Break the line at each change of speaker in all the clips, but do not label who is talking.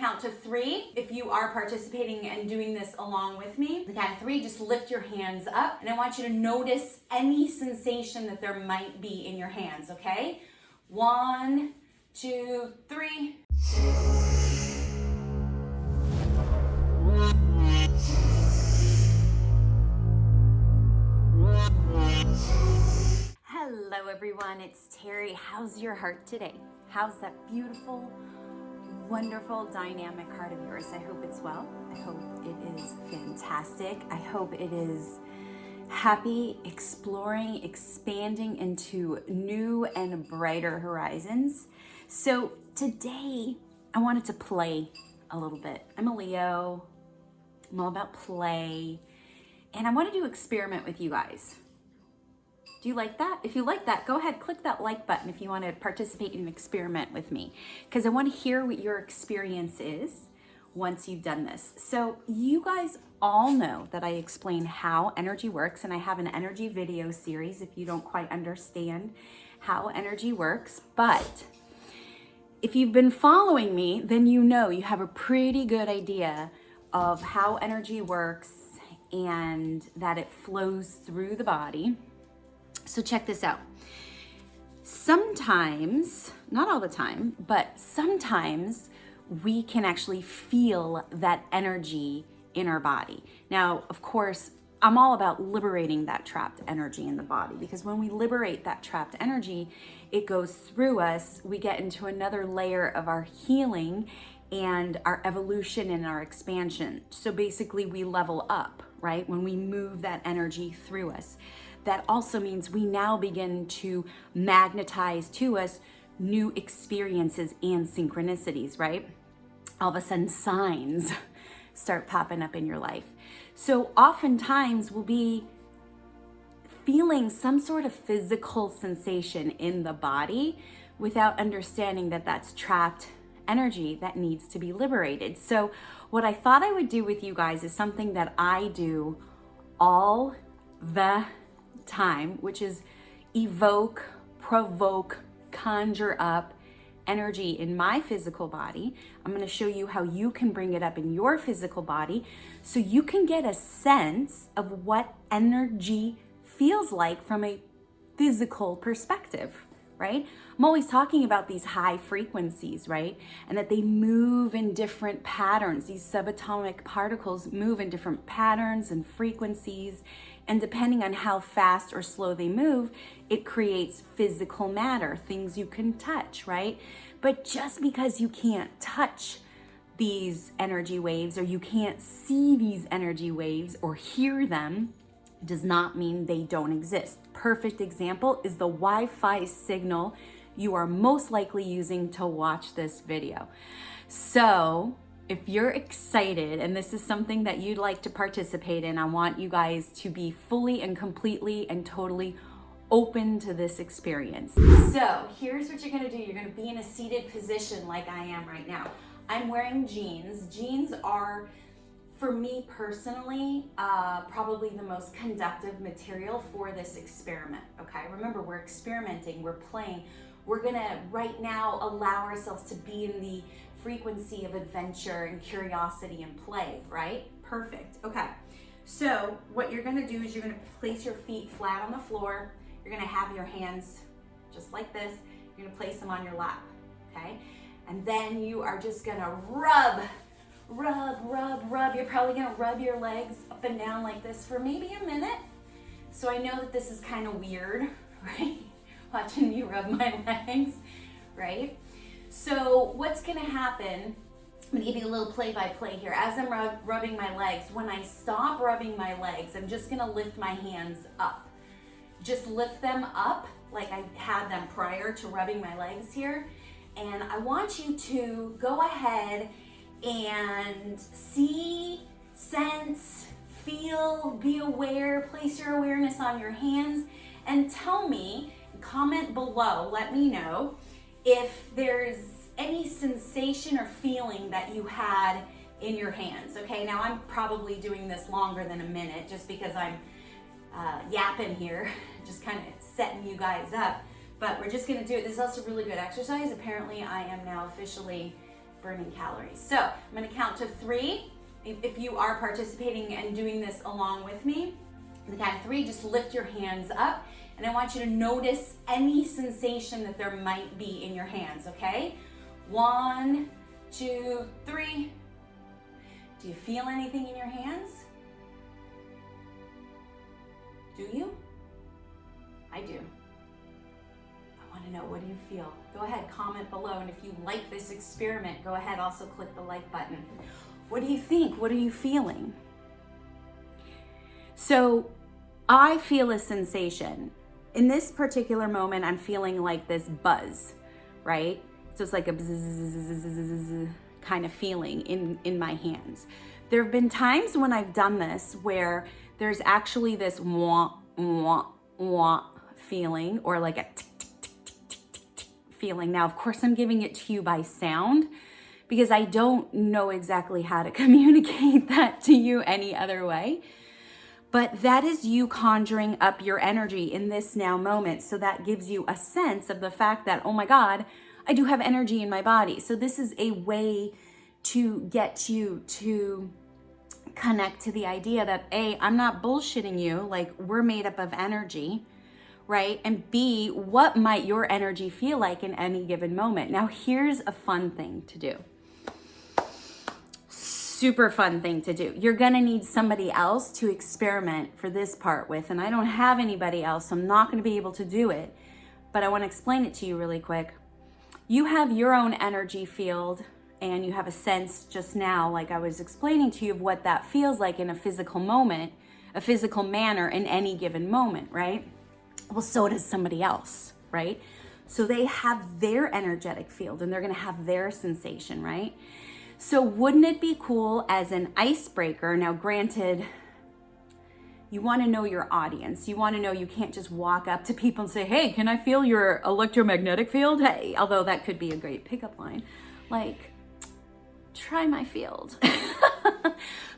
count to 3 if you are participating and doing this along with me. The count of 3, just lift your hands up, and I want you to notice any sensation that there might be in your hands, okay? 1, 2, 3. Hello everyone, it's Terrie. How's your heart today? How's that beautiful, wonderful, dynamic heart of yours? I hope it's well. I hope it is fantastic. I hope it is happy, exploring, expanding into new and brighter horizons. So today I wanted to play a little bit. I'm a Leo. I'm all about play. And I wanted to experiment with you guys. Do you like that? If you like that, go ahead, click that like button if you want to participate in an experiment with me, because I want to hear what your experience is once you've done this. So you guys all know that I explain how energy works, and I have an energy video series if you don't quite understand how energy works. But if you've been following me, then you know you have a pretty good idea of how energy works and that it flows through the body. So check this out. Sometimes, not all the time, but sometimes we can actually feel that energy in our body. Now, of course, I'm all about liberating that trapped energy in the body, because when we liberate that trapped energy, it goes through us. We get into another layer of our healing and our evolution and our expansion. So basically we level up, right? When we move that energy through us. That also means we now begin to magnetize to us new experiences and synchronicities, right? All of a sudden signs start popping up in your life. So oftentimes we'll be feeling some sort of physical sensation in the body without understanding that that's trapped energy that needs to be liberated. So what I thought I would do with you guys is something that I do all the time, which is evoke, provoke, conjure up energy in my physical body. I'm going to show you how you can bring it up in your physical body so you can get a sense of what energy feels like from a physical perspective, right? I'm always talking about these high frequencies, right? And that they move in different patterns. These subatomic particles move in different patterns and frequencies. And depending on how fast or slow they move, it creates physical matter, things you can touch, right? But just because you can't touch these energy waves, or you can't see these energy waves or hear them, does not mean they don't exist. Perfect example is the Wi-Fi signal you are most likely using to watch this video. So if you're excited and this is something that you'd like to participate in, I want you guys to be fully and completely and totally open to this experience. So here's what you're gonna do. You're gonna be in a seated position like I am right now. I'm wearing jeans. Jeans are, for me personally, probably the most conductive material for this experiment, okay? Remember, we're experimenting, we're playing. We're gonna right now allow ourselves to be in the frequency of adventure and curiosity and play, right? Perfect, okay. So what you're gonna do is you're gonna place your feet flat on the floor. You're gonna have your hands just like this. You're gonna place them on your lap, okay? And then you are just gonna rub. You're probably gonna rub your legs up and down like this for maybe a minute. So I know that this is kind of weird, right? Watching me rub my legs, right? So what's gonna happen, I'm gonna give you a little play-by-play here. As I'm rubbing my legs, when I stop rubbing my legs, I'm just gonna lift my hands up. Just lift them up like I had them prior to rubbing my legs here. And I want you to go ahead and see, sense, feel, be aware, place your awareness on your hands, and tell me, comment below, let me know if there's any sensation or feeling that you had in your hands. Okay, now I'm probably doing this longer than a minute just because I'm yapping here, just kind of setting you guys up, but we're just gonna do it. This is also a really good exercise. Apparently I am now officially burning calories. So I'm going to count to 3. If you are participating and doing this along with me, the count of 3, just lift your hands up, and I want you to notice any sensation that there might be in your hands, okay? 1, 2, 3. Do you feel anything in your hands? Do you? I do. I want to know, what do you feel? Go ahead, comment below, and if you like this experiment, go ahead, also click the like button. What do you think? What are you feeling? So I feel a sensation. In this particular moment, I'm feeling like this buzz, right? So it's like a bzzz kind of feeling in my hands. There have been times when I've done this where there's actually this wah, wah, wah feeling, or like a tick, tick, tick, tick, tick, tick, tick feeling. Now, of course, I'm giving it to you by sound because I don't know exactly how to communicate that to you any other way. But that is you conjuring up your energy in this now moment. So that gives you a sense of the fact that, oh my God, I do have energy in my body. So this is a way to get you to connect to the idea that A, I'm not bullshitting you, like we're made up of energy, right? And B, what might your energy feel like in any given moment? Now here's a fun thing to do. Super fun thing to do. You're gonna need somebody else to experiment for this part with, and I don't have anybody else, so I'm not gonna be able to do it, but I wanna explain it to you really quick. You have your own energy field, and you have a sense just now, like I was explaining to you, of what that feels like in a physical moment, a physical manner in any given moment, right? Well, so does somebody else, right? So they have their energetic field, and they're gonna have their sensation, right? So wouldn't it be cool as an icebreaker? Now, granted, you want to know your audience. You want to know you can't just walk up to people and say, hey, can I feel your electromagnetic field? Hey, although that could be a great pickup line. Like, try my field.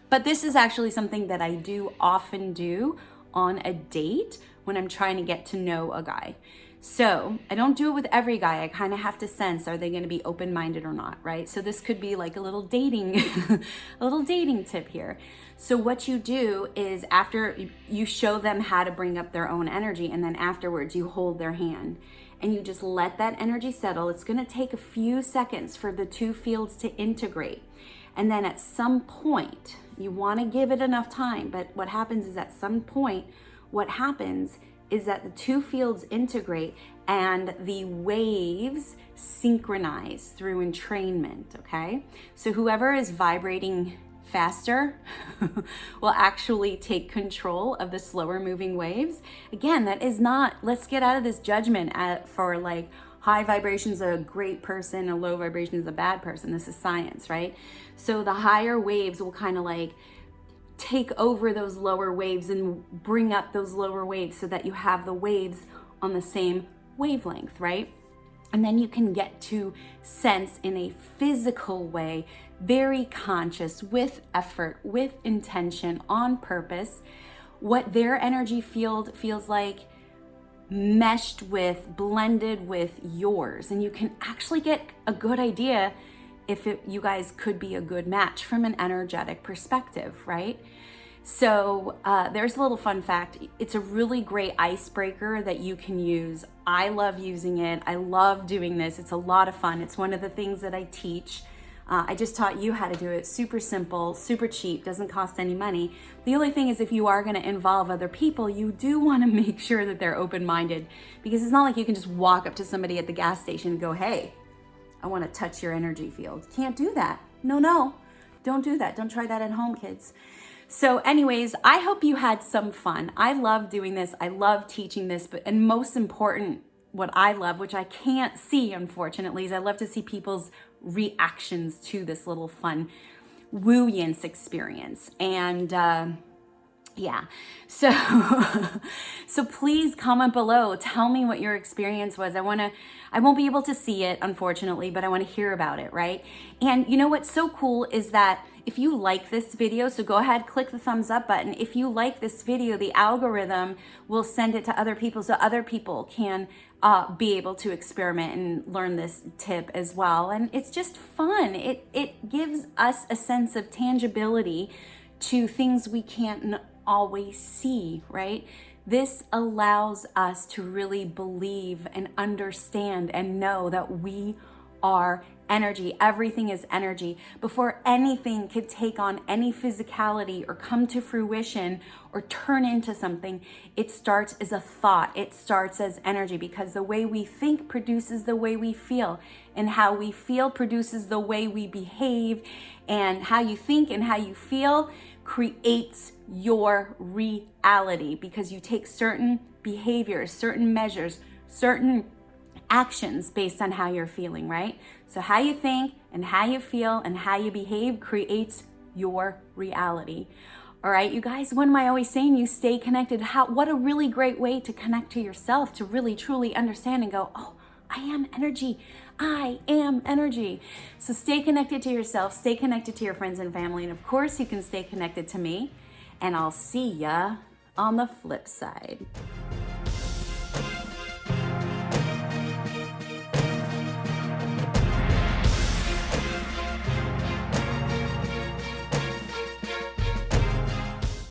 But this is actually something that I do often do on a date when I'm trying to get to know a guy. So I don't do it with every guy. I kind of have to sense, are they going to be open-minded or not, right? So this could be like a little dating, a little dating tip here. So what you do is after you show them how to bring up their own energy, and then afterwards you hold their hand and you just let that energy settle. It's going to take a few seconds for the two fields to integrate. And then at some point, you want to give it enough time, but what happens is at some point, what happens is that the two fields integrate and the waves synchronize through entrainment, okay? So whoever is vibrating faster will actually take control of the slower moving waves. Again, that is not, let's get out of this judgment for like high vibration is a great person, a low vibration is a bad person. This is science, right? So the higher waves will kind of like take over those lower waves and bring up those lower waves so that you have the waves on the same wavelength, right? And then you can get to sense in a physical way, very conscious, with effort, with intention, on purpose, what their energy field feels like meshed with, blended with yours. And you can actually get a good idea if you guys could be a good match from an energetic perspective, right? So there's a little fun fact. It's a really great icebreaker that you can use. I love using it. I love doing this. It's a lot of fun. It's one of the things that I teach. I just taught you how to do it. Super simple, super cheap, doesn't cost any money. The only thing is, if you are going to involve other people, you do want to make sure that they're open-minded, because it's not like you can just walk up to somebody at the gas station and go, hey, I want to touch your energy field. Can't do that. No, don't do that. Don't try that at home, kids. So anyways, I hope you had some fun. I love doing this. I love teaching this, and most important, what I love, which I can't see, unfortunately, is I love to see people's reactions to this little fun woo-yance experience. And yeah, so please comment below. Tell me what your experience was. I won't be able to see it, unfortunately, but I want to hear about it, right? And you know what's so cool is that If you like this video, so go ahead, click the thumbs up button. If you like this video, the algorithm will send it to other people so other people can be able to experiment and learn this tip as well. And it's just fun. It gives us a sense of tangibility to things we can't always see, right? This allows us to really believe and understand and know that we are energy. Everything is energy. Before anything could take on any physicality or come to fruition or turn into something, it starts as a thought. It starts as energy, because the way we think produces the way we feel, and how we feel produces the way we behave, and how you think and how you feel creates your reality, because you take certain behaviors, certain measures, certain actions based on how you're feeling, right? So how you think and how you feel and how you behave creates your reality. All right, you guys, what am I always saying? You stay connected. What a really great way to connect to yourself, to really truly understand and go, oh, I am energy. I am energy. So stay connected to yourself, stay connected to your friends and family, and of course you can stay connected to me, and I'll see ya on the flip side.